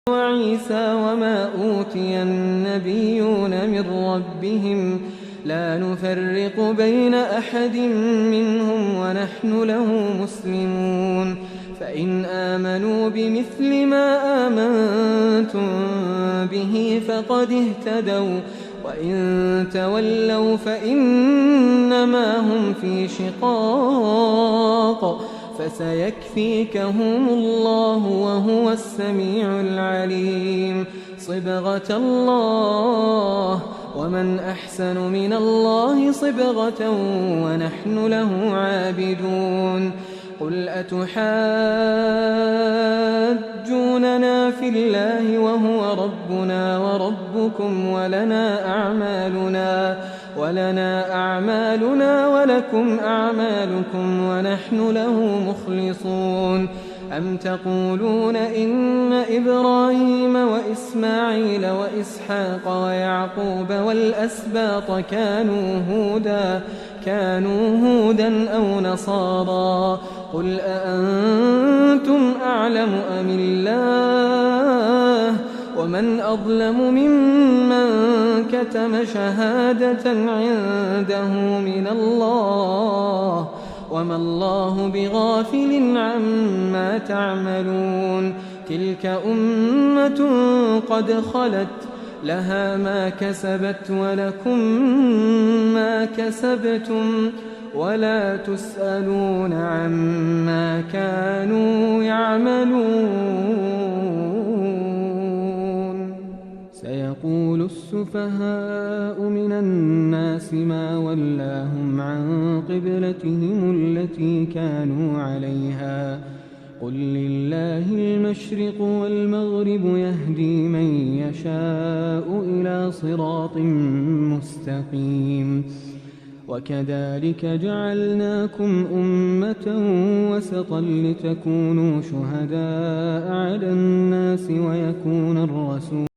وعيسى وما أوتي النبيون من ربهم لا نفرق بين أحد منهم ونحن له مسلمون فإن آمنوا بمثل ما آمنتم به فقد اهتدوا وإن تولوا فإنما هم في شقاق فسيكفيكهم الله وهو السميع العليم صبغة الله ومن أحسن من الله صبغة ونحن له عابدون قل أتحاجوننا في الله وهو ربنا وربكم ولنا أعمالنا ولكم أعمالكم ونحن له مخلصون أم تقولون إن إبراهيم وإسماعيل وإسحاق ويعقوب والأسباط كانوا هودا أو نصارى قل أأنتم أعلم أم الله ومن أظلم ممن كتم شهادة عنده من الله وما الله بغافل عما تعملون تلك أمة قد خلت لها ما كسبت ولكم ما كسبتم ولا تسألون عما كانوا يعملون سيقول السفهاء من الناس ما ولاهم عن قبلتهم التي كانوا عليها قل لله المشرق والمغرب يهدي من يشاء إلى صراط مستقيم وكذلك جعلناكم أمة وسطا لتكونوا شهداء على الناس ويكون الرسول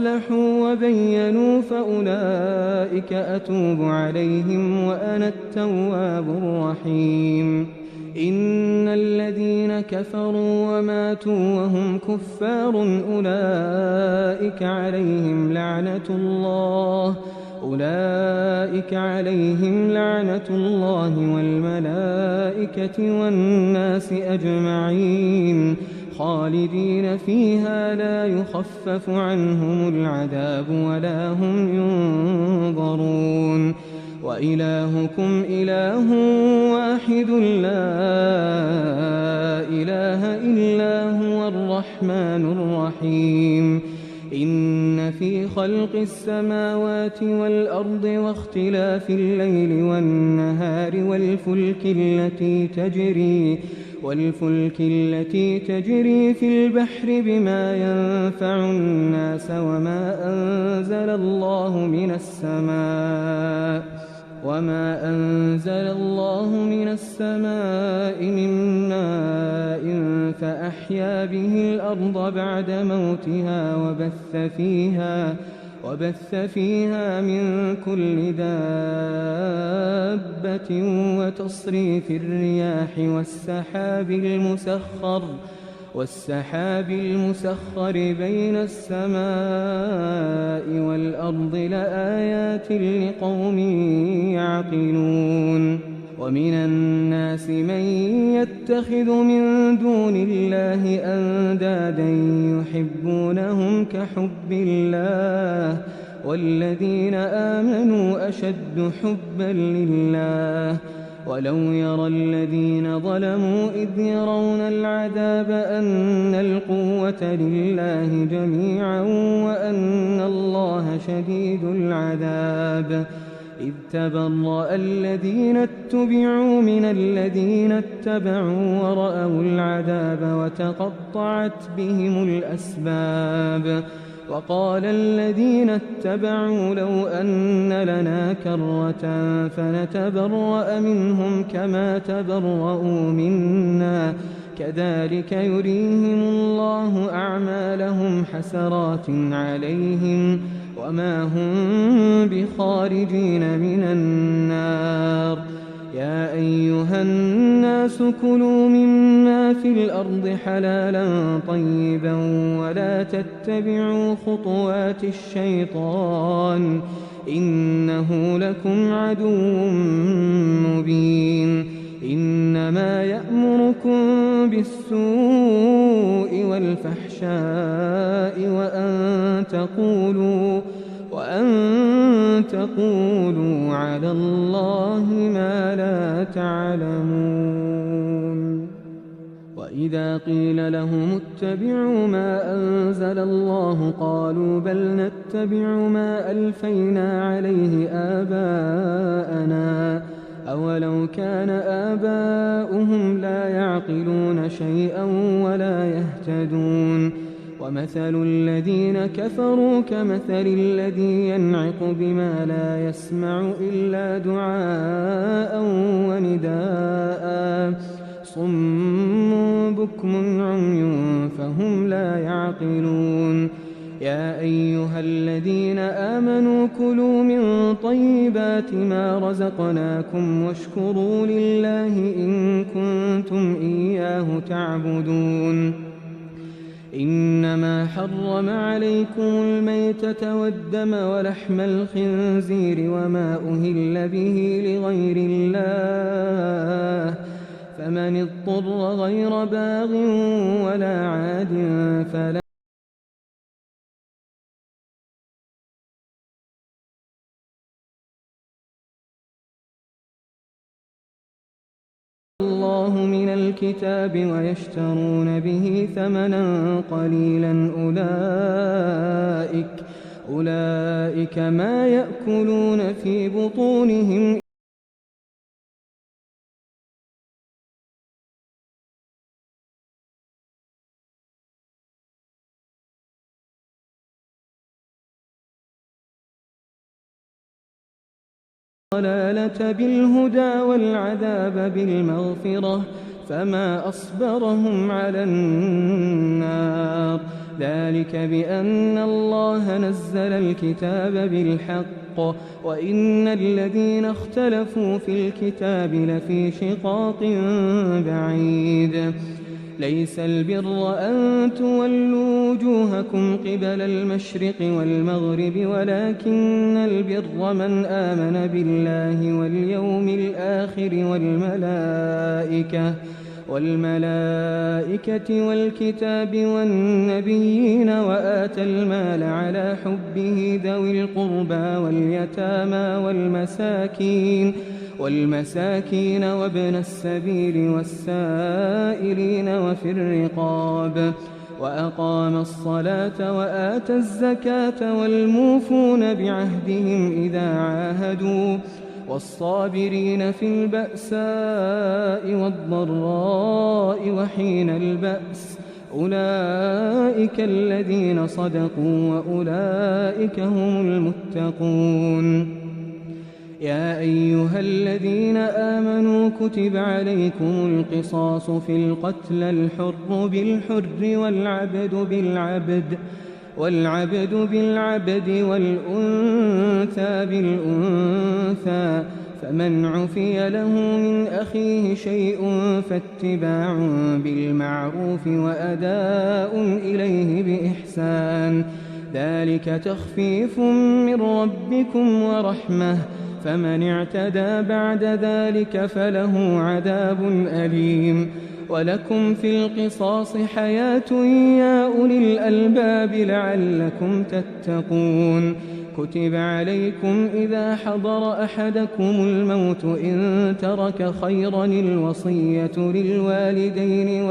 وأصلحوا وبينوا فأولئك أتوب عليهم وأنا التواب الرحيم. إن الذين كفروا وماتوا وهم كفار أولئك عليهم لعنة الله والملائكة والناس أجمعين خالدين فيها لا يخفف عنهم العذاب ولا هم ينظرون. وإلهكم إله واحد لا إله إلا هو الرحمن الرحيم. إن في خلق السماوات والأرض واختلاف الليل والنهار والفلك التي تجري في البحر بما ينفع الناس وما أنزل الله من السماء من ماء فأحيا به الأرض بعد موتها وبث فيها من كل دابة وتصريف الرياح والسحاب المسخر بين السماء والأرض لآيات لقوم يعقلون. ومن الناس من يتخذ من دون الله أندادا يحبونهم كحب الله والذين آمنوا أشد حبا لله. ولو يرى الذين ظلموا إذ يرون العذاب أن القوة لله جميعا وأن الله شديد العذاب. إذ تبرأ الذين اتبعوا من الذين اتبعوا ورأوا العذاب وتقطعت بهم الأسباب. وقال الذين اتبعوا لو أن لنا كرة فنتبرأ منهم كما تبرؤوا منا كذلك يريهم الله أعمالهم حسرات عليهم وما هم بخارجين من النار. يا أيها الناس كلوا مما في الأرض حلالا طيبا ولا تتبعوا خطوات الشيطان إنه لكم عدو مبين. إنما يأمركم بالسوء والفحشاء وأن تقولوا على الله ما لا تعلمون. وإذا قيل لهم اتبعوا ما أنزل الله قالوا بل نتبع ما ألفينا عليه آباءنا أولو كان آباؤهم لا يعقلون شيئا ولا يهتدون. ومثل الذين كفروا كمثل الذي ينعق بما لا يسمع إلا دعاء ونداء صم بكم عمي فهم لا يعقلون. يا أيها الذين آمنوا كلوا من طيبات ما رزقناكم واشكروا لله إن كنتم إياه تعبدون. إنما حرم عليكم الميتة والدم ولحم الخنزير وما أهل به لغير الله فمن اضطر غير باغ ولا عاد فلا الله من الكتاب ويشترون به ثمنا قليلا أولئك ما يأكلون في بطونهم الضلالة بالهدى والعذاب بالمغفرة فما أصبرهم على النار. ذلك بأن الله نزل الكتاب بالحق وإن الذين اختلفوا في الكتاب لفي شقاق بعيد ليس البر أن تولوا وجوهكم قبل المشرق والمغرب ولكن البر من آمن بالله واليوم الآخر والملائكة والكتاب والنبيين وآتى المال على حبه ذوي القربى واليتامى والمساكين وابن السبيل والسائلين وفي الرقاب وأقام الصلاة وآتى الزكاة والموفون بعهدهم إذا عاهدوا والصابرين في البأساء والضراء وحين البأس أولئك الذين صدقوا وأولئك هم المتقون يا أيها الذين آمنوا كتب عليكم القصاص في القتلى الحر بالحر والعبد بالعبد والأنثى بالأنثى فمن عفي له من أخيه شيء فاتباع بالمعروف وأداء إليه بإحسان ذلك تخفيف من ربكم ورحمة فمن اعتدى بعد ذلك فله عذاب أليم ولكم في القصاص حياة يا أولي الألباب لعلكم تتقون كتب عليكم إذا حضر أحدكم الموت إن ترك خيرا الوصية للوالدين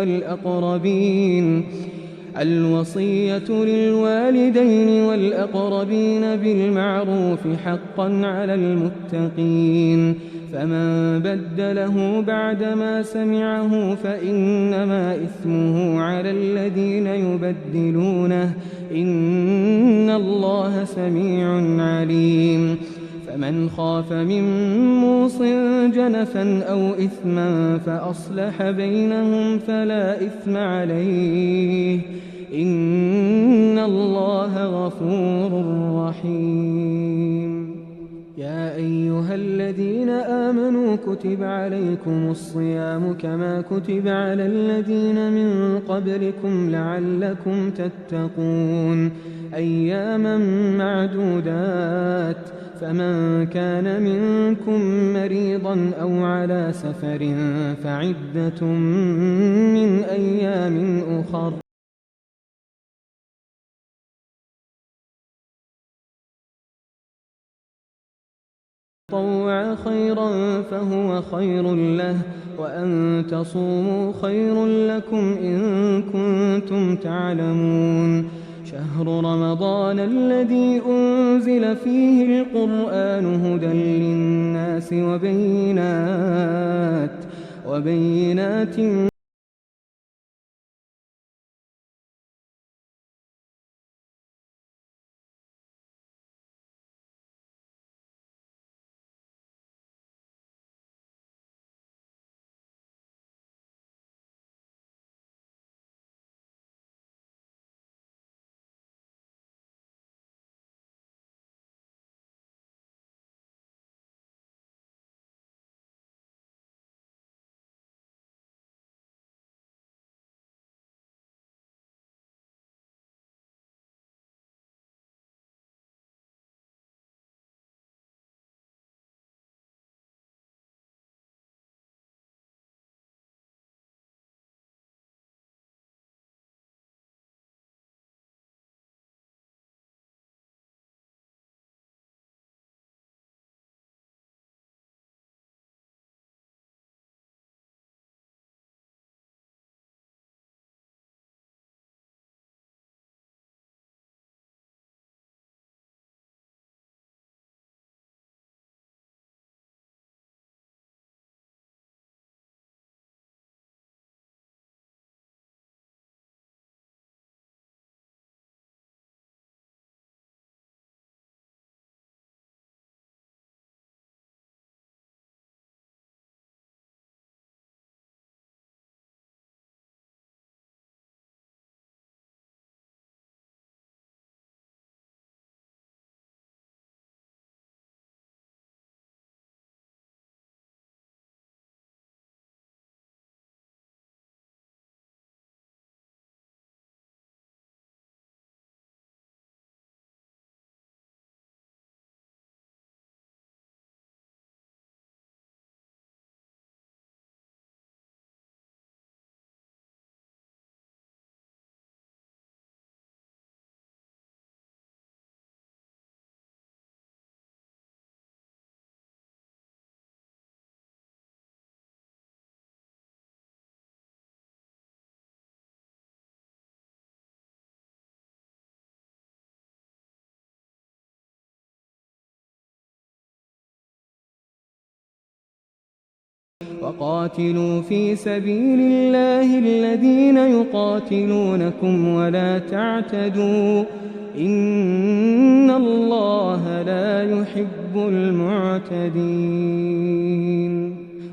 والأقربين بالمعروف حقا على المتقين فمن بدله بعدما سمعه فإنما إثمه على الذين يبدلونه إن الله سميع عليم فمن خاف من موص جنفا أو إثما فأصلح بينهم فلا إثم عليه إن الله غفور رحيم يا أيها الذين آمنوا كتب عليكم الصيام كما كتب على الذين من قبلكم لعلكم تتقون أياما معدودات فمن كان منكم مريضا أو على سفر فعدة من أيام أخر طوع خيرا فهو خير له وأن تصوموا خير لكم إن كنتم تعلمون شهر رمضان الذي أنزل فيه القرآن هدى للناس وبينات وقاتلوا في سبيل الله الذين يقاتلونكم ولا تعتدوا إن الله لا يحب المعتدين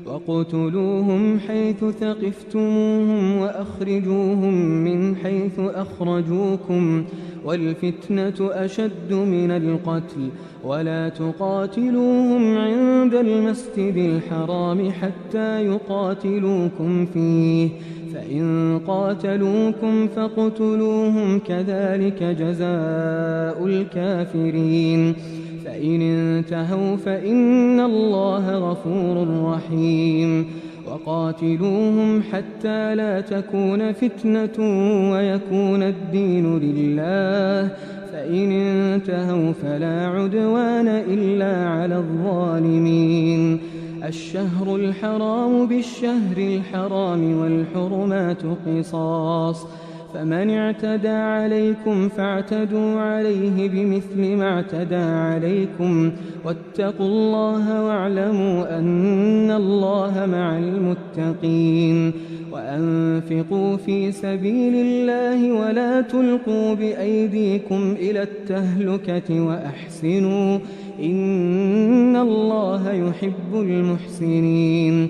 وقتلوهم حيث ثقفتموهم وأخرجوهم من حيث أخرجوكم والفتنة أشد من القتل ولا تقاتلوهم عند المسجد الحرام حتى يقاتلوكم فيه فإن قاتلوكم فاقتلوهم كذلك جزاء الكافرين فإن انتهوا فإن الله غفور رحيم وقاتلوهم حتى لا تكون فتنة ويكون الدين لله فإن انتهوا فلا عدوان إلا على الظالمين الشهر الحرام بالشهر الحرام والحرمات قصاص فمن اعتدى عليكم فاعتدوا عليه بمثل ما اعتدى عليكم واتقوا الله واعلموا أن الله مع المتقين وأنفقوا في سبيل الله ولا تلقوا بأيديكم إلى التهلكة وأحسنوا إن الله يحب المحسنين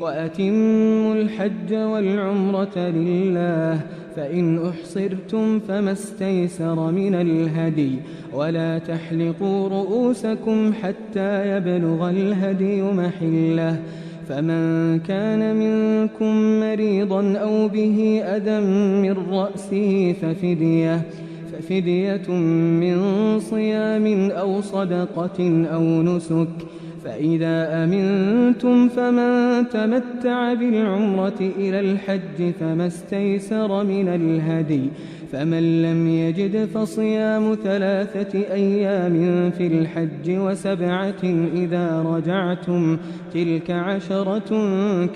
وأتموا الحج والعمرة لله فإن أحصرتم فما استيسر من الهدي ولا تحلقوا رؤوسكم حتى يبلغ الهدي محله فمن كان منكم مريضا أو به أذى من رأسه ففدية من صيام أو صدقة أو نسك فإذا أمنتم فمن تمتع بالعمرة إلى الحج فما استيسر من الهدي فمن لم يجد فصيام 3 أيام في الحج و7 إذا رجعتم تلك 10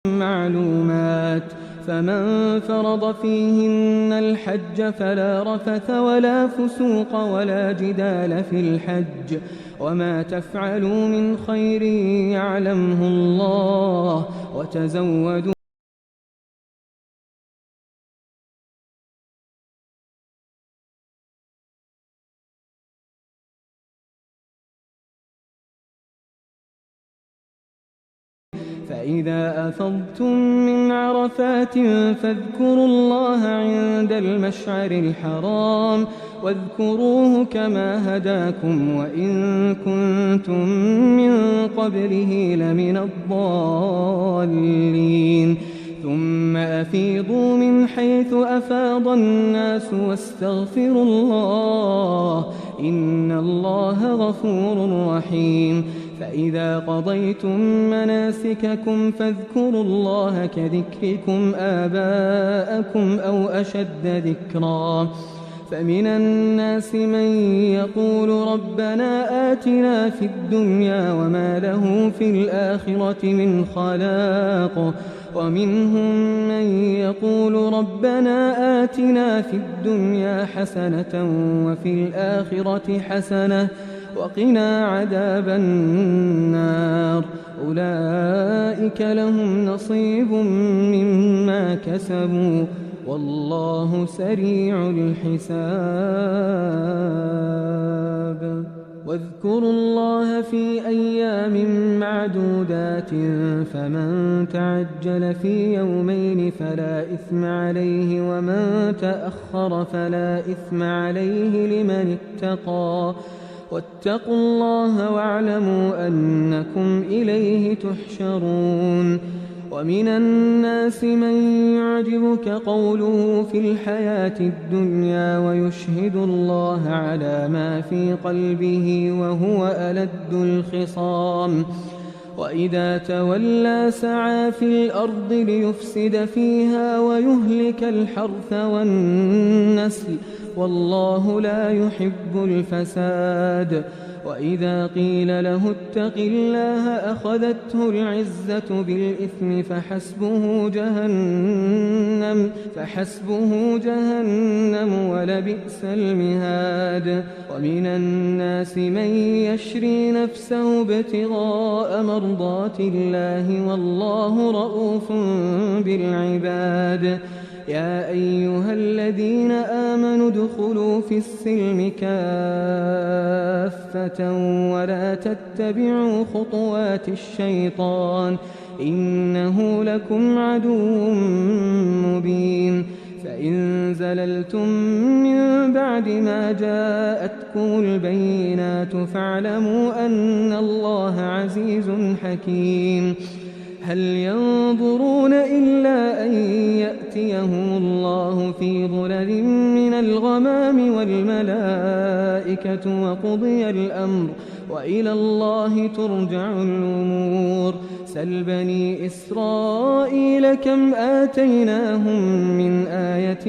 معلومات فمن فرض فيهن الحج فلا رفث ولا فسوق ولا جدال في الحج وما تفعلوا من خير يعلمه الله وتزودوا فإذا أفضتم من عرفات فاذكروا الله عند المشعر الحرام واذكروه كما هداكم وإن كنتم من قبله لمن الضالين ثم أفيضوا من حيث أفاض الناس واستغفروا الله إن الله غفور رحيم فإذا قضيتم مناسككم فاذكروا الله كذكركم آباءكم أو أشد ذكرا فمن الناس من يقول ربنا آتنا في الدنيا وما له في الآخرة من خلاق ومنهم من يقول ربنا آتنا في الدنيا حسنة وفي الآخرة حسنة وقنا عذاب النار أولئك لهم نصيب مما كسبوا والله سريع الحساب واذكروا الله في أيام معدودات فمن تعجل في يومين فلا إثم عليه ومن تأخر فلا إثم عليه لمن اتقى واتقوا الله واعلموا أنكم إليه تحشرون ومن الناس من يعجبك قوله في الحياة الدنيا ويشهد الله على ما في قلبه وهو ألد الخصام وإذا تولى سعى في الأرض ليفسد فيها ويهلك الحرث والنسل والله لا يحب الفساد وإذا قيل له اتق الله أخذته العزة بالإثم فحسبه جهنم ولبئس المهاد. ومن الناس من يشري نفسه ابتغاء مرضات الله والله رءوف بالعباد. يا أيها الذين آمنوا ادخلوا في السلم كافة ولا تتبعوا خطوات الشيطان إنه لكم عدو مبين. فإن زللتم من بعد ما جاءتكم البينات فاعلموا أن الله عزيز حكيم. هل ينظرون إلا أن يأتيهم الله في ظلل من الغمام والملائكة وقضي الأمر وإلى الله ترجع الأمور. سل بني إسرائيل كم آتيناهم من آية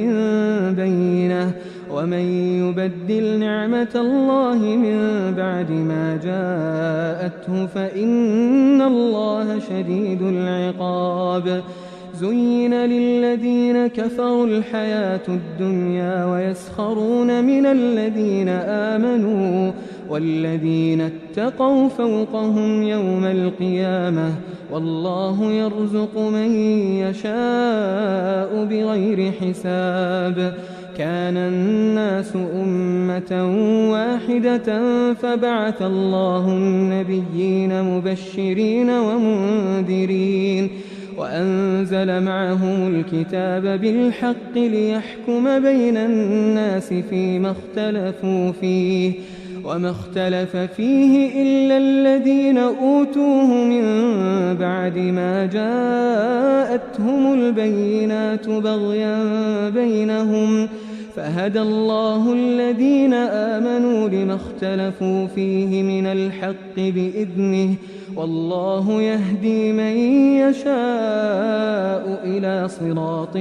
بينة ومن يبدل نعمة الله من بعد ما جاءته فإن الله شديد العقاب. زين للذين كفروا الحياة الدنيا ويسخرون من الذين آمنوا والذين اتقوا فوقهم يوم القيامة والله يرزق من يشاء بغير حساب. كان الناس أمة واحدة فبعث الله النبيين مبشرين ومنذرين وأنزل معهم الكتاب بالحق ليحكم بين الناس فيما اختلفوا فيه وما اختلف فيه إلا الذين أوتوه من بعد ما جاءتهم البينات بغيا بينهم فهدى الله الذين آمنوا لما اختلفوا فيه من الحق بإذنه والله يهدي من يشاء إلى صراط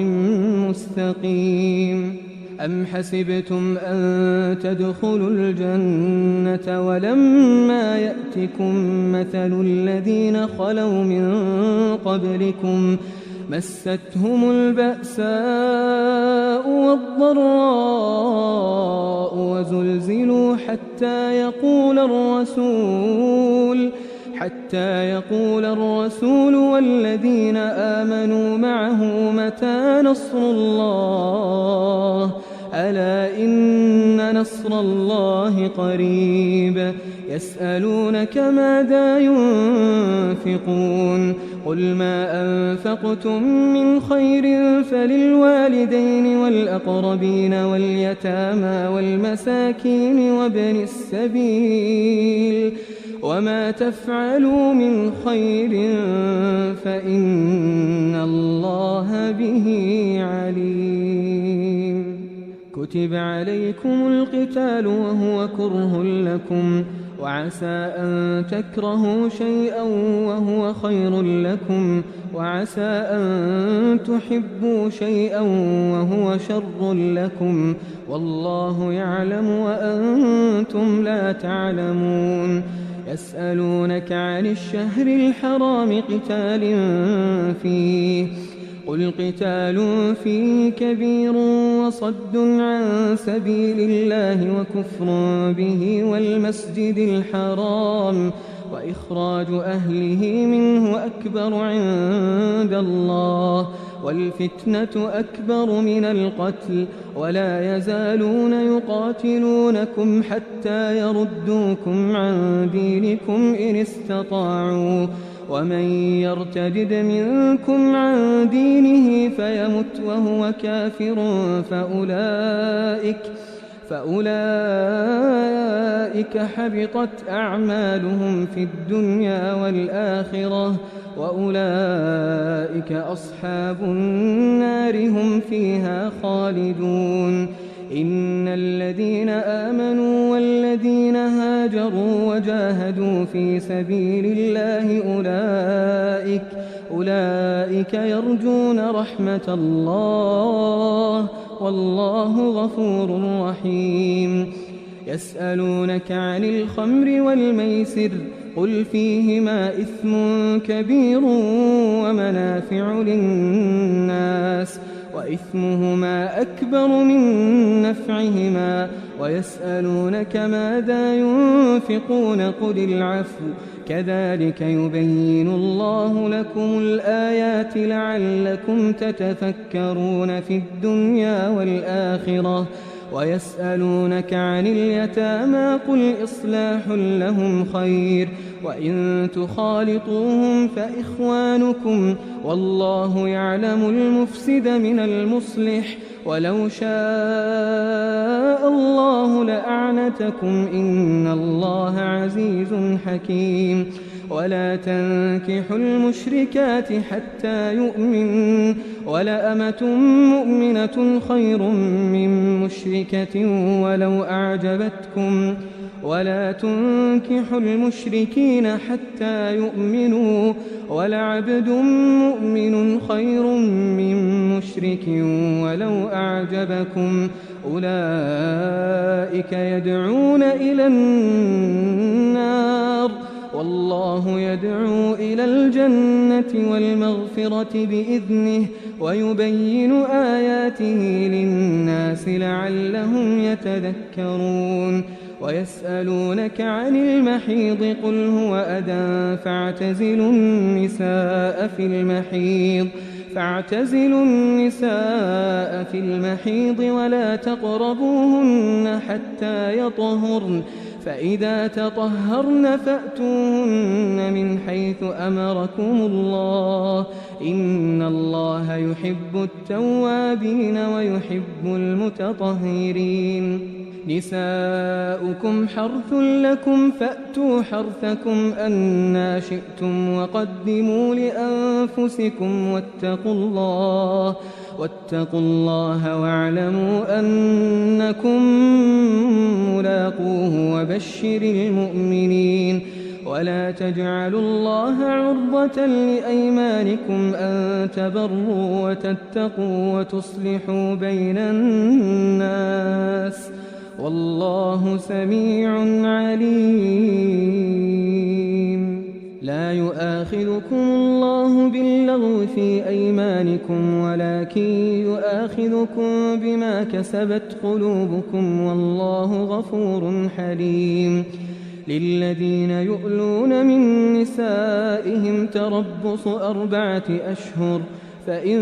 مستقيم. أم حسبتم أن تدخلوا الجنة ولما يأتكم مثل الذين خلوا من قبلكم مستهم البأساء والضراء وزلزلوا حتى يقول الرسول والذين آمنوا معه متى نصر الله ألا إن نصر الله قريب. يسألونك ماذا ينفقون قل ما أنفقتم من خير فللوالدين والأقربين واليتامى والمساكين وابن السبيل وما تفعلوا من خير فإن الله به عليم. كتب عليكم القتال وهو كره لكم وعسى أن تكرهوا شيئا وهو خير لكم وعسى أن تحبوا شيئا وهو شر لكم والله يعلم وأنتم لا تعلمون. يسألونك عن الشهر الحرام قتال فيه قل قتال فيه كبير وصد عن سبيل الله وكفر به والمسجد الحرام وإخراج أهله منه أكبر عند الله والفتنة أكبر من القتل ولا يزالون يقاتلونكم حتى يردوكم عن دينكم إن استطاعوا ومن يرتد منكم عن دينه فيمت وهو كافر فأولئك حبطت أعمالهم في الدنيا والآخرة وأولئك أصحاب النار هم فيها خالدون. إن الذين آمنوا والذين هاجروا وجاهدوا في سبيل الله أولئك يرجون رحمة الله والله غفور رحيم. يسألونك عن الخمر والميسر قل فيهما إثم كبير ومنافع للناس وإثمهما أكبر من نفعهما ويسألونك ماذا ينفقون قل العفو كذلك يبين الله لكم الآيات لعلكم تتفكرون في الدنيا والآخرة ويسألونك عن اليتامى قل إصلاح لهم خير وإن تخالطوهم فإخوانكم والله يعلم المفسد من المصلح ولو شاء الله لأعنتكم إن الله عزيز حكيم ولا تنكحوا المشركات حتى يؤمنوا ولأمة مؤمنة خير من مشركة ولو أعجبتكم ولا تنكحوا المشركين حتى يؤمنوا ولعبد مؤمن خير من مشرك ولو أعجبكم أولئك يدعون إلى النار والله يدعو إلى الجنة والمغفرة بإذنه ويبين آياته للناس لعلهم يتذكرون ويسألونك عن المحيض قل هو أذى فاعتزلوا النساء في المحيض ولا تقربوهن حتى يطهرن فإذا تطهرن فأتوهن من حيث أمركم الله إن الله يحب التوابين ويحب المتطهرين نساؤكم حرث لكم فأتوا حرثكم أنى شئتم وقدموا لأنفسكم واتقوا الله واعلموا أنكم ملاقوه وبشر المؤمنين ولا تجعلوا الله عرضة لأيمانكم أن تبروا وتتقوا وتصلحوا بين الناس والله سميع عليم لا يؤاخذكم الله باللغو في أيمانكم ولكن يؤاخذكم بما كسبت قلوبكم والله غفور حليم للذين يؤلون من نسائهم تربص 4 أشهر فإن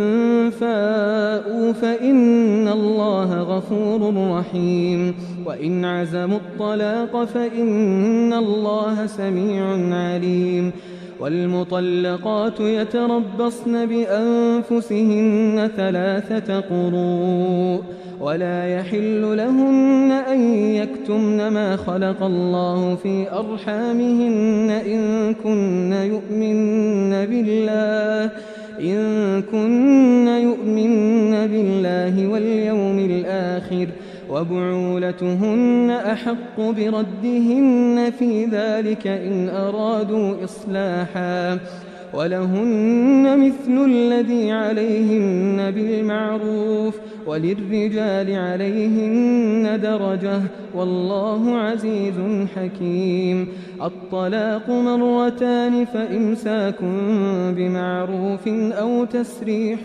فاءوا فإن الله غفور رحيم وإن عزموا الطلاق فإن الله سميع عليم والمطلقات يتربصن بأنفسهن 3 قروء ولا يحل لهن أن يكتمن ما خلق الله في أرحامهن إن كن يؤمن بالله واليوم الآخر وبعولتهن أحق بردهن في ذلك إن أرادوا إصلاحا ولهن مثل الذي عليهن بالمعروف وللرجال عليهن درجة والله عزيز حكيم الطلاق 2 فإمساك بمعروف أو تسريح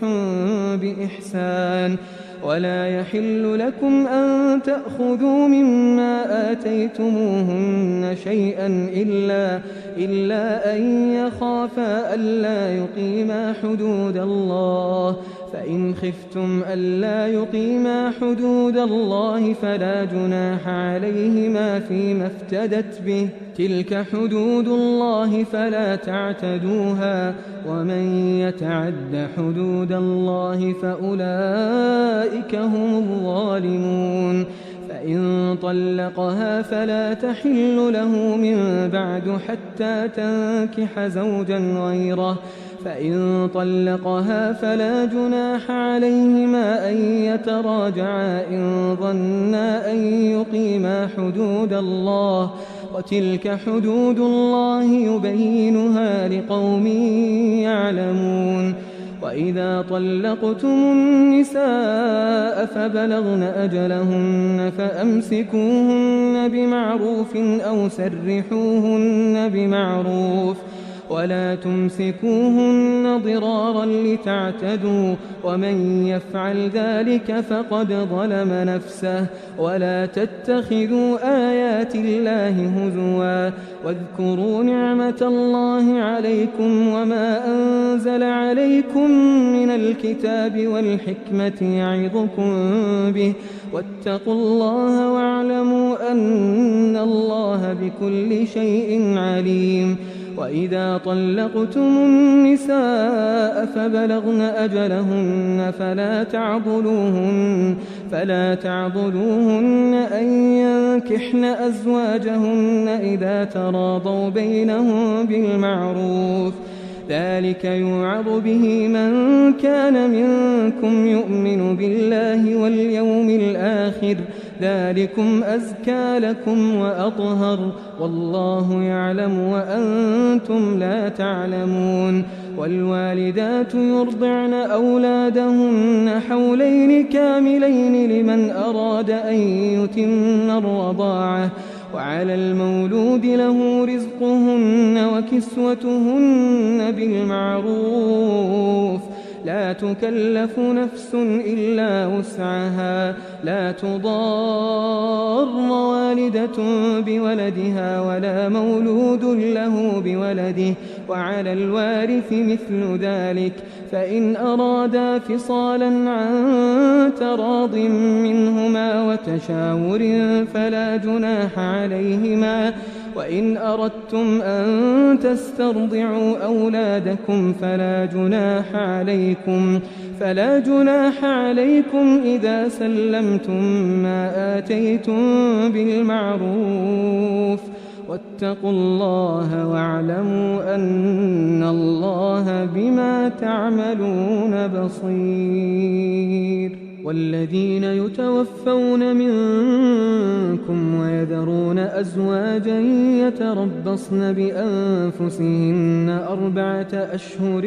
بإحسان ولا يحل لكم أن تأخذوا مما آتيتموهن شيئا إلا أن يخافا ألا يقيما حدود الله فإن خفتم ألا يقيما حدود الله فلا جناح عليهما فيما افتدت به تلك حدود الله فلا تعتدوها ومن يتعد حدود الله فأولئك هم الظالمون فإن طلقها فلا تحل له من بعد حتى تنكح زوجا غيره فإن طلقها فلا جناح عليهما أن يتراجعا إن ظنا أن يقيما حدود الله وتلك حدود الله يبينها لقوم يعلمون وإذا طلقتم النساء فبلغن أجلهن فأمسكوهن بمعروف أو سرحوهن بمعروف ولا تمسكوهن ضرارا لتعتدوا ومن يفعل ذلك فقد ظلم نفسه ولا تتخذوا آيات الله هزوا واذكروا نعمة الله عليكم وما أنزل عليكم من الكتاب والحكمة يعظكم به واتقوا الله واعلموا أن الله بكل شيء عليم وإذا طلقتم النساء فبلغن أجلهن فلا تعضلوهن أن ينكحن أزواجهن إذا تراضوا بينهم بالمعروف ذلك يوعظ به من كان منكم يؤمن بالله واليوم الآخر ذلكم أزكى لكم وأطهر والله يعلم وأنتم لا تعلمون والوالدات يرضعن أولادهن حولين كاملين لمن أراد أن يتم الرضاعة وعلى المولود له رزقهن وكسوتهن بالمعروف لا تكلف نفس إلا وسعها لا تضار والدة بولدها ولا مولود له بولده وعلى الوارث مثل ذلك فإن أرادا فصالا عن تراض منهما وتشاور فلا جناح عليهما وإن أردتم أن تسترضعوا أولادكم فلا جناح عليكم إذا سلمتم ما آتيتم بالمعروف واتقوا الله واعلموا أن الله بما تعملون بصير والذين يتوفون منكم ويذرون أزواجا يتربصن بأنفسهن 4 أشهر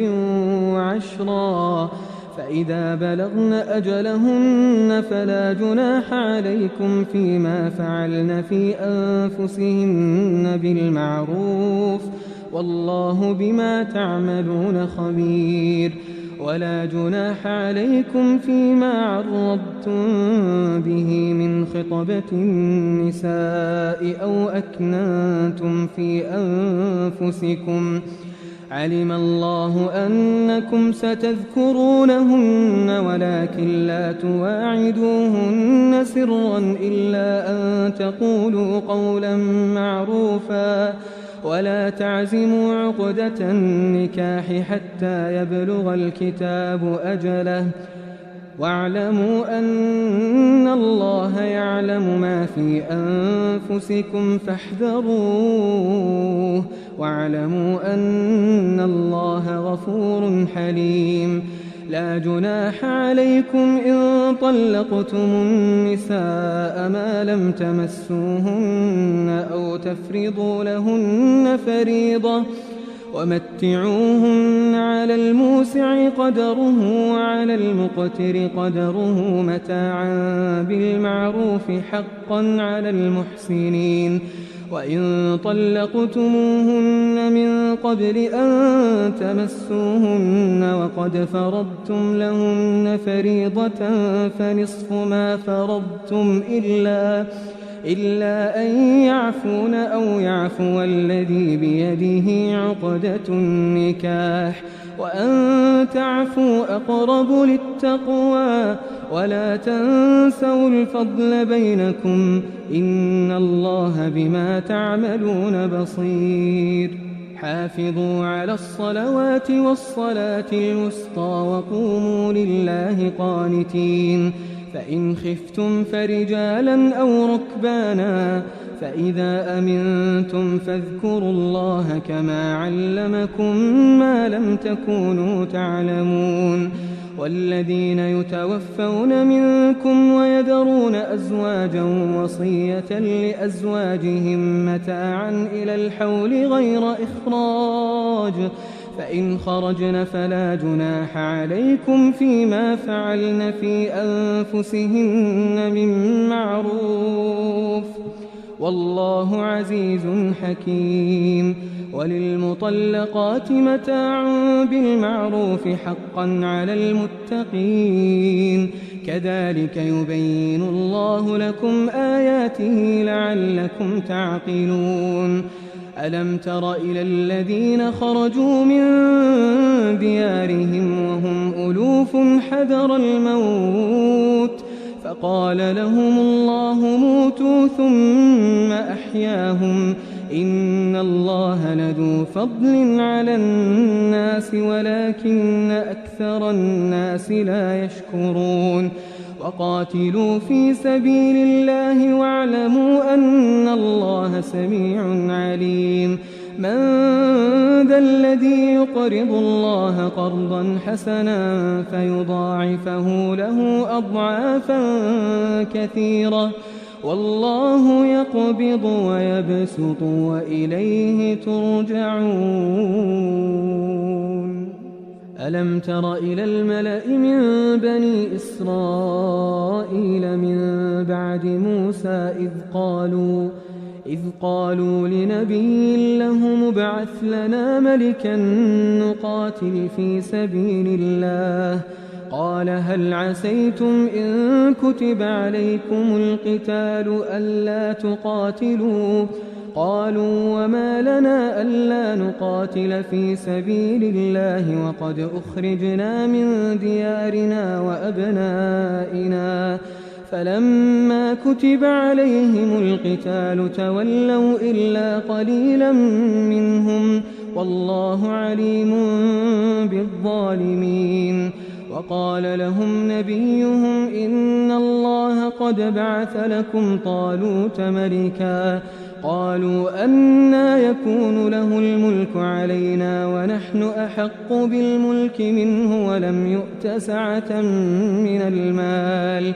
وعشرا فإذا بلغن أجلهن فلا جناح عليكم فيما فعلن في أنفسهن بالمعروف والله بما تعملون خبير ولا جناح عليكم فيما عرضتم به من خطبة النساء أو أكننتم في أنفسكم علم الله أنكم ستذكرونهن ولكن لا تواعدوهن سرا إلا أن تقولوا قولا معروفا ولا تعزموا عقدة النكاح حتى يبلغ الكتاب أجله واعلموا أن الله يعلم ما في أنفسكم فاحذروه واعلموا أن الله غفور حليم لا جناح عليكم إن طلقتم النساء ما لم تمسوهن أو تفرضوا لهن فريضة ومتعوهن على الموسع قدره وعلى المقتر قدره متاعا بالمعروف حقا على المحسنين وإن طلقتموهن من قبل أن تمسوهن وقد فرضتم لهن فريضة فنصف ما فرضتم إلا أن يعفون أو يعفو الذي بيده عقدة النكاح وأن تعفوا أقرب للتقوى ولا تنسوا الفضل بينكم إن الله بما تعملون بصير حافظوا على الصلوات والصلاة الوسطى وقوموا لله قانتين فإن خفتم فرجالا أو ركبانا فإذا أمنتم فاذكروا الله كما علمكم ما لم تكونوا تعلمون والذين يتوفون منكم ويذرون أزواجا وصية لأزواجهم متاعا إلى الحول غير إخراج فإن خرجن فلا جناح عليكم فيما فعلن في أنفسهن من معروف، والله عزيز حكيم. وللمطلقات متاع بالمعروف حقا على المتقين، كذلك يبين الله لكم آياته لعلكم تعقلون. ألم تر إلى الذين خرجوا من ديارهم وهم ألوف حذر الموت فقال لهم الله موتوا ثم أحياهم، إن الله لذو فضل على الناس ولكن أكثر الناس لا يشكرون. وقاتلوا في سبيل الله واعلموا أن الله سميع عليم. من ذا الذي يقرض الله قرضا حسنا فيضاعفه له أضعافا كثيرة، والله يقبض ويبسط وإليه ترجعون. ألم تر إلى الملأ من بني إسرائيل من بعد موسى إذ قالوا لنبي له مبعث لنا ملكا نقاتل في سبيل الله، قال هل عسيتم إن كتب عليكم القتال ألا تقاتلوا؟ قالوا وما لنا ألا نقاتل في سبيل الله وقد أخرجنا من ديارنا وأبنائنا، فلما كتب عليهم القتال تولوا إلا قليلا منهم، والله عليم بالظالمين. وقال لهم نبيهم إن الله قد بعث لكم طالوت ملكا، قالوا أنى يكون له الملك علينا ونحن أحق بالملك منه ولم يؤت سعة من المال،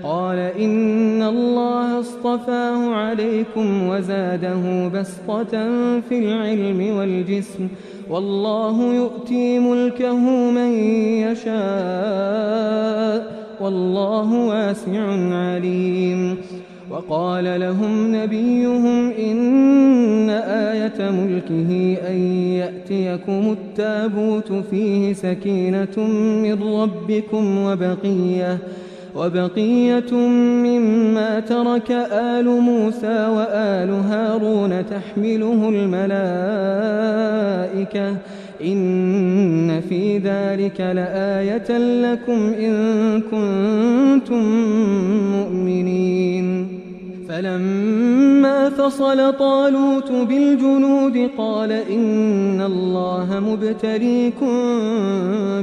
قال إن الله اصطفاه عليكم وزاده بسطة في العلم والجسم، والله يؤتي ملكه من يشاء والله واسع عليم. وقال لهم نبيهم إن آية ملكه أن يأتيكم التابوت فيه سكينة من ربكم وبقية مما ترك آل موسى وآل هارون تحمله الملائكة، إن في ذلك لآية لكم إن كنتم مؤمنين. فلما فصل طالوت بالجنود قال إن الله مبتليكم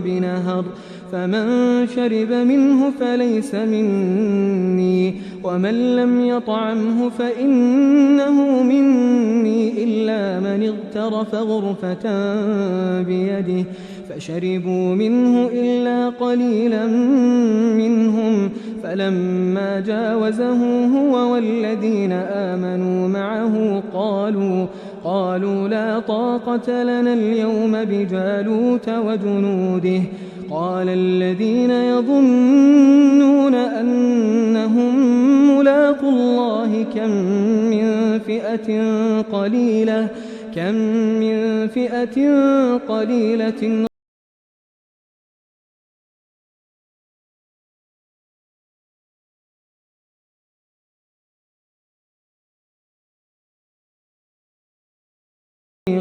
بنهر، فمن شرب منه فليس مني، ومن لم يطعمه فإنه مني إلا من اغترف غرفة بيده، فشربوا منه إلا قليلا منهم، فلما جاوزه هو والذين آمنوا معه قالوا لا طاقة لنا اليوم بجالوت وجنوده. قال الذين يظنون أنهم ملاقو الله كم من فئة قليلة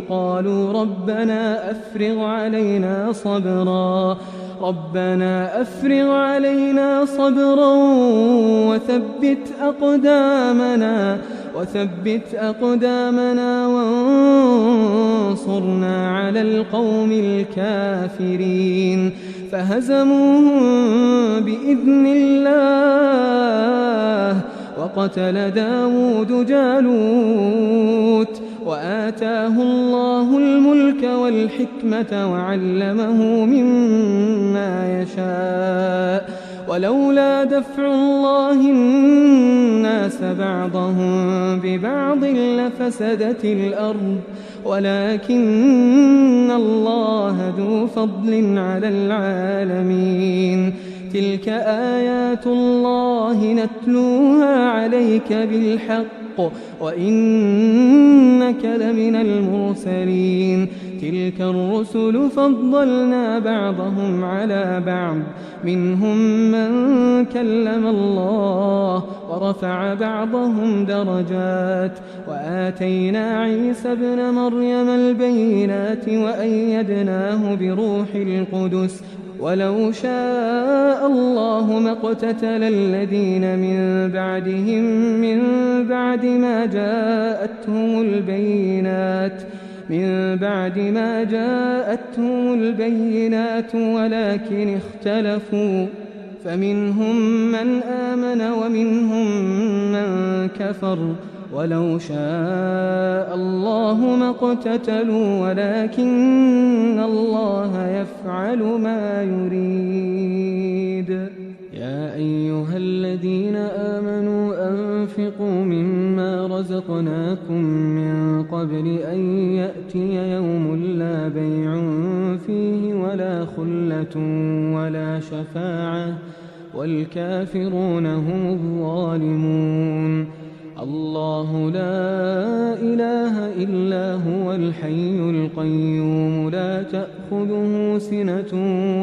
قالوا ربنا أفرغ علينا صبرا وثبت أقدامنا وانصرنا على القوم الكافرين. فهزموهم بإذن الله، وقتل داود جالوت، وآتاه الله الملك والحكمة وعلمه مما يشاء، ولولا دفع الله الناس بعضهم ببعض لفسدت الأرض ولكن الله ذو فضل على العالمين. تلك آيات الله نتلوها عليك بالحق وإنك لمن المرسلين. تلك الرسل فضلنا بعضهم على بعض منهم من كلم الله ورفع بعضهم درجات وآتينا عيسى ابن مريم البينات وأيدناه بروح القدس ولو شاء الله ما اقتتل الذين من بعدهم من بعد ما جاءتهم البينات ولكن اختلفوا فمنهم من آمن ومنهم من كفر ولو شاء الله ما اقتتلوا ولكن الله يفعل ما يريد. يا أيها الذين آمنوا أنفقوا مما رزقناكم من قبل أن يأتي يوم لا بيع فيه ولا خلة ولا شفاعة والكافرون هم الظالمون. الله لا إله إلا هو الحي القيوم لا تأخذه سنة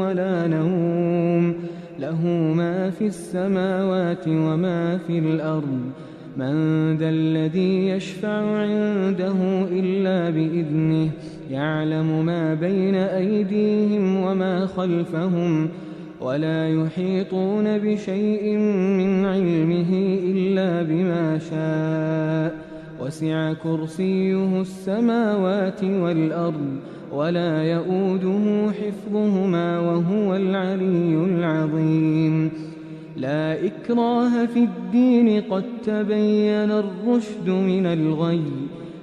ولا نوم له ما في السماوات وما في الأرض. من ذا الذي يشفع عنده إلا بإذنه يعلم ما بين أيديهم وما خلفهم ولا يحيطون بشيء من علمه إلا بما شاء وسع كرسيه السماوات والأرض ولا يؤوده حفظهما وهو العلي العظيم. لا إكراه في الدين قد تبين الرشد من الغي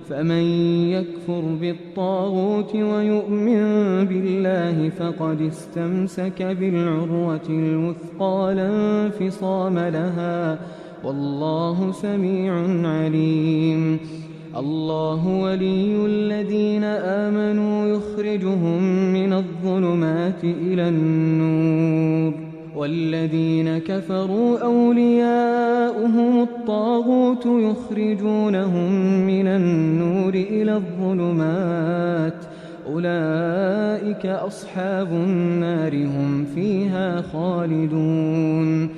فمن يكفر بالطاغوت ويؤمن بالله فقد استمسك بالعروة الوثقى لا انفصام لها والله سميع عليم. الله ولي الذين آمنوا يخرجهم من الظلمات إلى النور والذين كفروا أولياؤهم الطاغوت يخرجونهم من النور إلى الظلمات أولئك أصحاب النار هم فيها خالدون.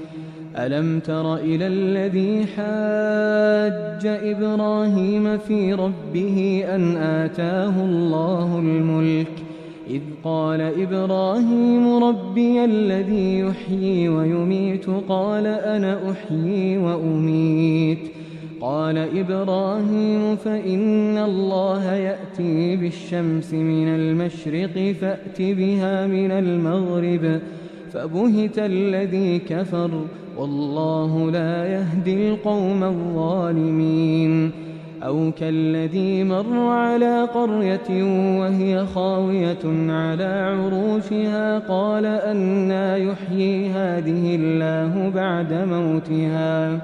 ألم تر إلى الذي حاج إبراهيم في ربه أن آتاه الله الملك إذ قال إبراهيم ربي الذي يحيي ويميت قال أنا أحيي وأميت قال إبراهيم فإن الله يأتي بالشمس من المشرق فأت بها من المغرب فبهت الذي كفر والله لا يهدي القوم الظالمين. أو كالذي مر على قرية وهي خاوية على عروشها قال أنى يحيي هذه الله بعد موتها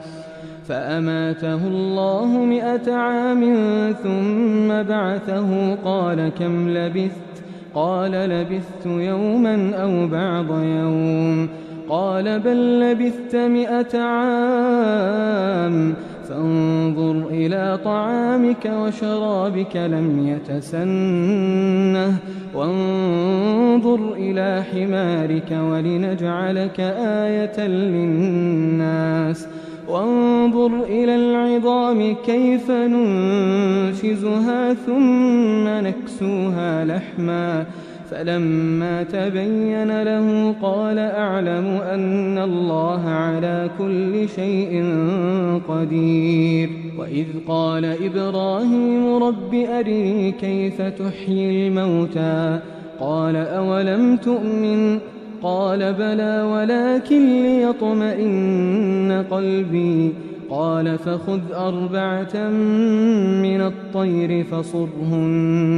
فأماته الله 100 عام ثم بعثه قال كم لبثت قال لبثت يوما أو بعض يوم قال بل لبثت 100 عام فانظر إلى طعامك وشرابك لم يتسنه وانظر إلى حمارك ولنجعلك آية للناس وانظر إلى العظام كيف ننشزها ثم نكسوها لحما فلما تبين له قال أعلم أن الله على كل شيء قدير. وإذ قال إبراهيم رب أرني كيف تحيي الموتى قال أولم تؤمن قال بلى ولكن ليطمئن قلبي قال فخذ 4 من الطير فصرهن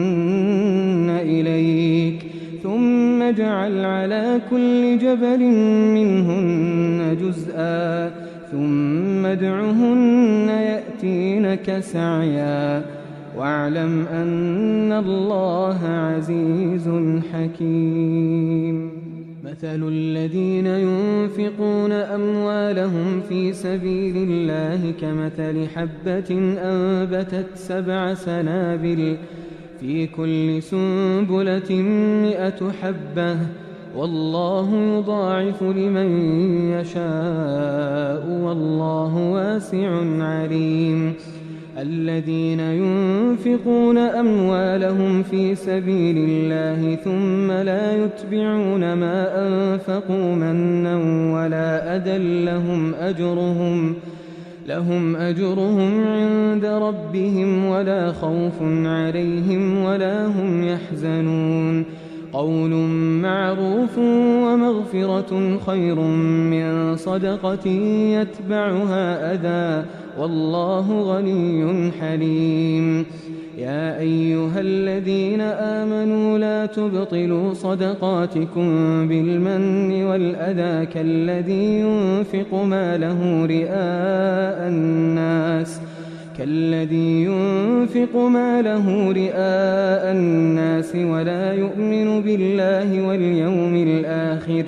إليك ثم اجعل على كل جبل منهن جزءا ثم ادعهن يأتينك سعيا واعلم أن الله عزيز حكيم. مثل الذين ينفقون أموالهم في سبيل الله كمثل حبة أنبتت 7 سنابل في كل سنبلة 100 حبة والله يضاعف لمن يشاء والله واسع عليم. الذين ينفقون أموالهم في سبيل الله ثم لا يتبعون ما أنفقوا منا ولا أذى لهم أجرهم عند ربهم ولا خوف عليهم ولا هم يحزنون. قول معروف ومغفرة خير من صدقة يتبعها أذى والله غني حليم. يا أيها الذين آمنوا لا تبطلوا صدقاتكم بالمن والأذى كالذي ينفق ماله رئاء الناس ولا يؤمن بالله واليوم الآخر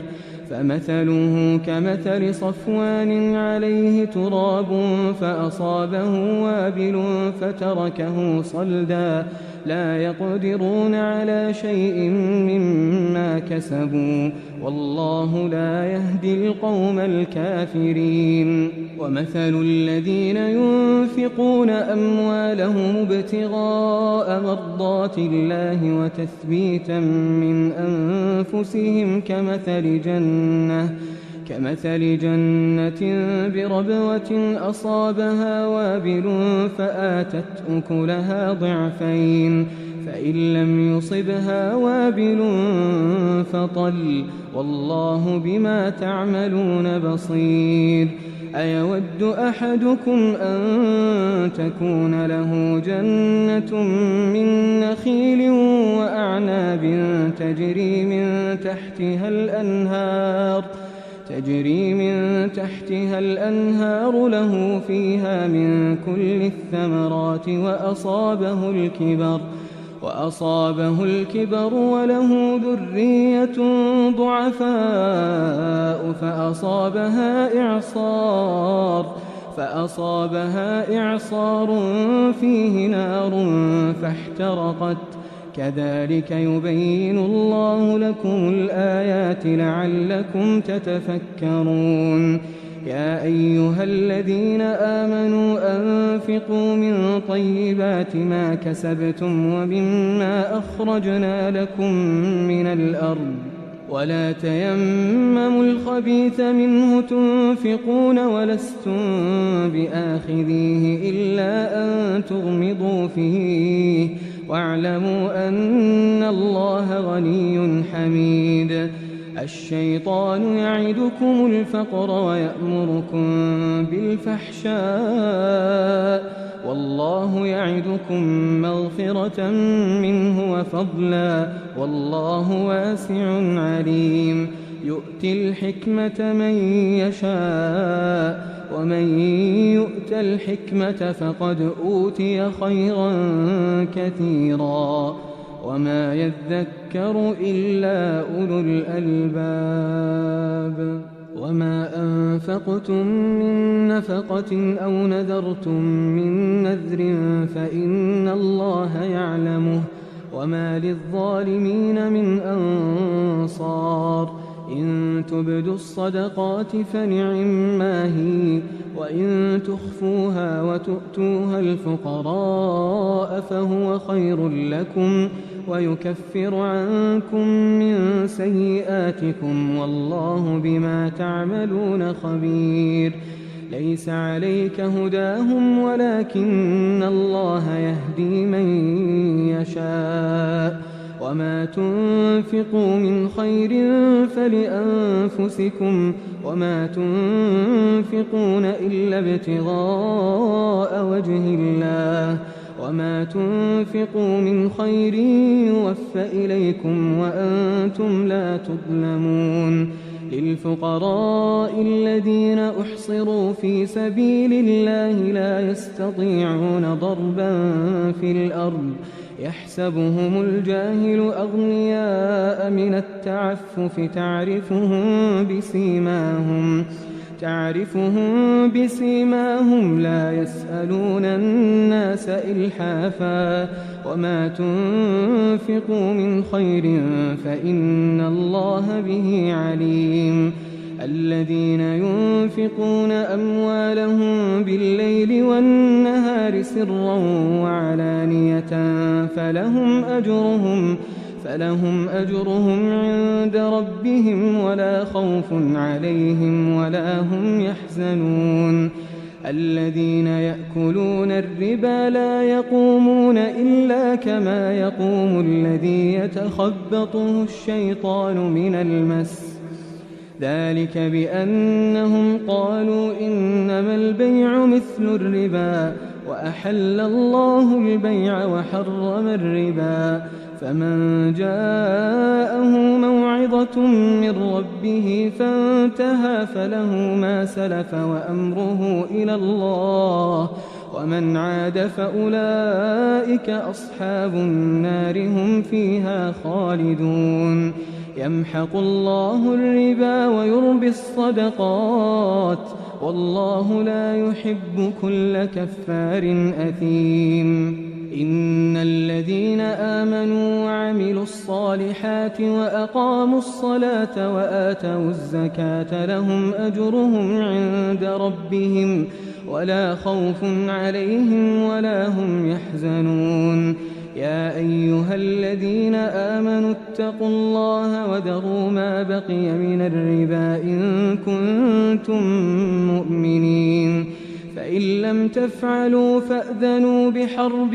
فمثله كمثل صفوان عليه تراب فأصابه وابل فتركه صلدا لا يقدرون على شيء مما كسبوا والله لا يهدي القوم الكافرين. ومثل الذين ينفقون أموالهم ابتغاء مرضات الله وتثبيتا من أنفسهم كمثل جنة بربوة أصابها وابل فآتت أكلها ضعفين فإن لم يصبها وابل فطل والله بما تعملون بصير. أيود أحدكم أن تكون له جنة من نخيل وأعناب تجري من تحتها الأنهار له فيها من كل الثمرات وأصابه الكبر وله ذرية ضعفاء فأصابها إعصار فيه نار فاحترقت كذلك يبين الله لكم الآيات لعلكم تتفكرون. يا أيها الذين آمنوا أنفقوا من طيبات ما كسبتم ومما أخرجنا لكم من الأرض ولا تيمموا الخبيث منه تنفقون ولستم بآخذيه إلا أن تغمضوا فيه واعلموا أن الله غني حميد. الشيطان يعدكم الفقر ويأمركم بالفحشاء والله يعدكم مغفرة منه وفضلا والله واسع عليم. يؤتي الحكمة من يشاء ومن يؤت الحكمة فقد أوتي خيرا كثيرا وما يذكر إلا أولو الألباب. وما أنفقتم من نفقة أو نذرتم من نذر فإن الله يعلمه وما للظالمين من أنصار. إن تبدوا الصدقات فنعما هي وإن تخفوها وتؤتوها الفقراء فهو خير لكم ويكفر عنكم من سيئاتكم والله بما تعملون خبير. ليس عليك هداهم ولكن الله يهدي من يشاء وما تنفقوا من خير فلأنفسكم وما تنفقون إلا ابتغاء وجه الله وما تنفقوا من خير يوفى إليكم وأنتم لا تظلمون للفقراء الذين أحصروا في سبيل الله لا يستطيعون ضربا في الأرض يحسبهم الجاهل أغنياء من التعفف تعرفهم بسيماهم لا يسألون الناس إلحافا وما تنفقوا من خير فإن الله به عليم الذين ينفقون أموالهم بالليل والنهار سرا وعلانية فلهم أجرهم عند ربهم ولا خوف عليهم ولا هم يحزنون الذين يأكلون الربا لا يقومون إلا كما يقوم الذي يتخبطه الشيطان من المس ذلك بأنهم قالوا إنما البيع مثل الربا وأحل الله البيع وحرم الربا فمن جاءه موعظة من ربه فانتهى فله ما سلف وأمره إلى الله ومن عاد فأولئك أصحاب النار هم فيها خالدون يمحق الله الربا ويربي الصدقات والله لا يحب كل كفار أثيم إن الذين آمنوا وعملوا الصالحات وأقاموا الصلاة وآتوا الزكاة لهم أجرهم عند ربهم ولا خوف عليهم ولا هم يحزنون يا أيها الذين آمنوا اتقوا الله وذروا ما بقي من الربا إن كنتم مؤمنين فإن لم تفعلوا فأذنوا بحرب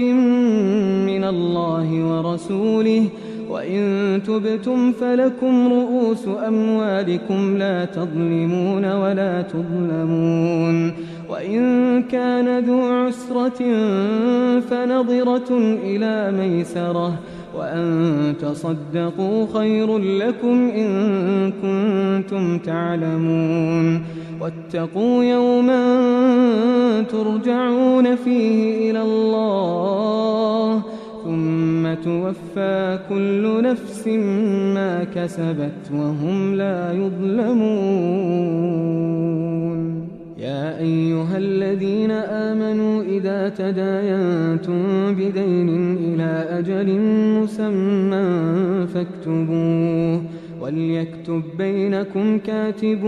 من الله ورسوله وإن تبتم فلكم رؤوس أموالكم لا تظلمون ولا تظلمون وإن كان ذو عسرة فنظرة إلى ميسرة وأن تصدقوا خير لكم إن كنتم تعلمون واتقوا يوما ترجعون فيه إلى الله ثم توفى كل نفس ما كسبت وهم لا يظلمون يا أيها الذين آمنوا إذا تداينتم بدين إلى أجل مسمى فاكتبوه وليكتب بينكم كاتب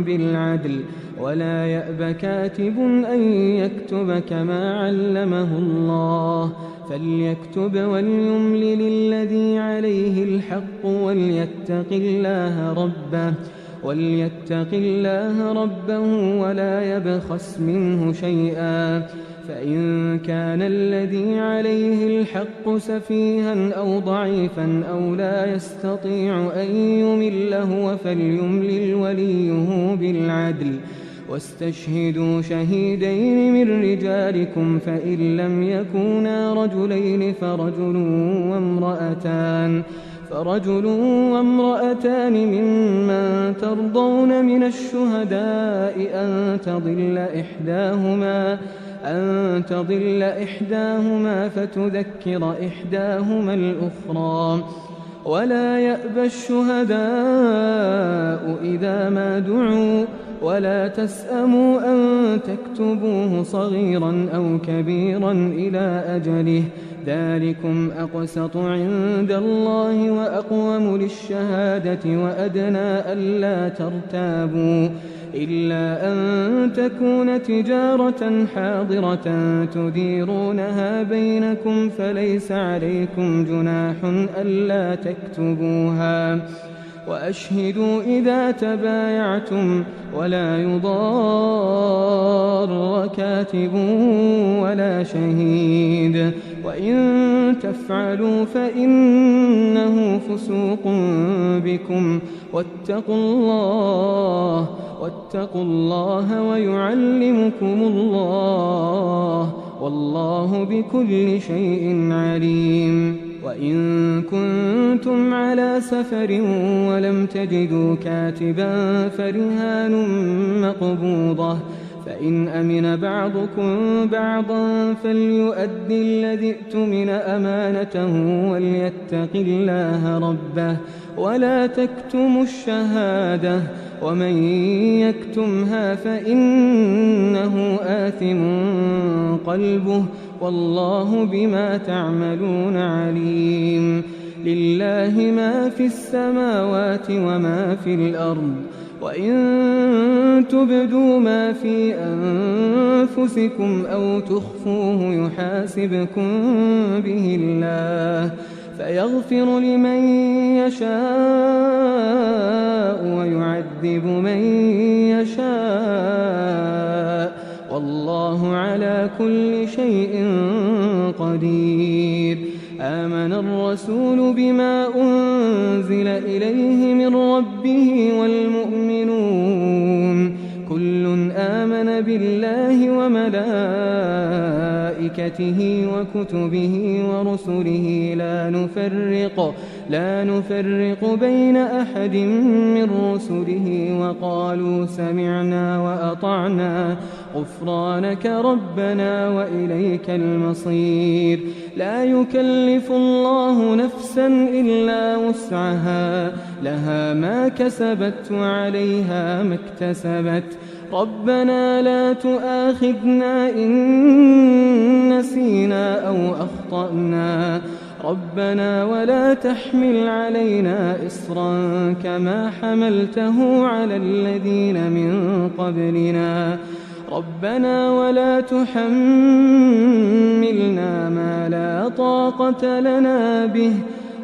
بالعدل ولا يأب كاتب أن يكتب كما علمه الله فليكتب وليملل الذي عليه الحق وليتق الله ربه ولا يبخس منه شيئا فإن كان الذي عليه الحق سفيها أو ضعيفا أو لا يستطيع أن يمل هو فليملل وليه بالعدل واستشهدوا شهيدين من رجالكم فإن لم يكونا رجلين فرجل وامرأتان ممن ترضون من الشهداء أن تضل إحداهما فتذكر إحداهما الأخرى ولا يأبى الشهداء إذا ما دعوا ولا تسأموا أن تكتبوه صغيرا أو كبيرا إلى أجله ذلكم أقسط عند الله وأقوم للشهادة وأدنى ألا ترتابوا إلا أن تكون تجارة حاضرة تديرونها بينكم فليس عليكم جناح ألا تكتبوها وأشهدوا إذا تبايعتم ولا يضار كاتب ولا شهيد وإن تفعلوا فإنه فسوق بكم واتقوا الله ويعلمكم الله والله بكل شيء عليم. وإن كنتم على سفر ولم تجدوا كاتبا فرهان مقبوضة، فإن أمن بعضكم بعضا فليؤد الذي ائتمن أمانته وليتق الله ربه ولا تكتموا الشهادة، ومن يكتمها فإنه آثم قلبه والله بما تعملون عليم. لله ما في السماوات وما في الأرض، وإن تبدوا ما في أنفسكم أو تخفوه يحاسبكم به الله فيغفر لمن يشاء ويعذب من يشاء والله على كل شيء قدير. آمن الرسول بما أنزل إليه من ربه والمؤمنون كل آمن بالله وملائكته وكتبه ورسله لا نفرق بين أحد من رسله وقالوا سمعنا وأطعنا غفرانك ربنا وإليك المصير. لا يكلف الله نفسا إلا وسعها، لها ما كسبت وعليها ما اكتسبت. ربنا لا تؤاخذنا إن نسينا أو أخطأنا، ربنا ولا تحمل علينا إصرا كما حملته على الذين من قبلنا، ربنا ولا تحملنا ما لا طاقة لنا به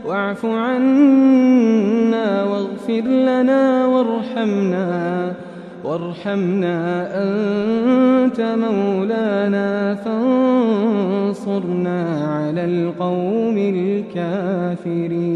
واعف عنا واغفر لنا وارحمنا أنت مولانا فانصرنا على القوم الكافرين.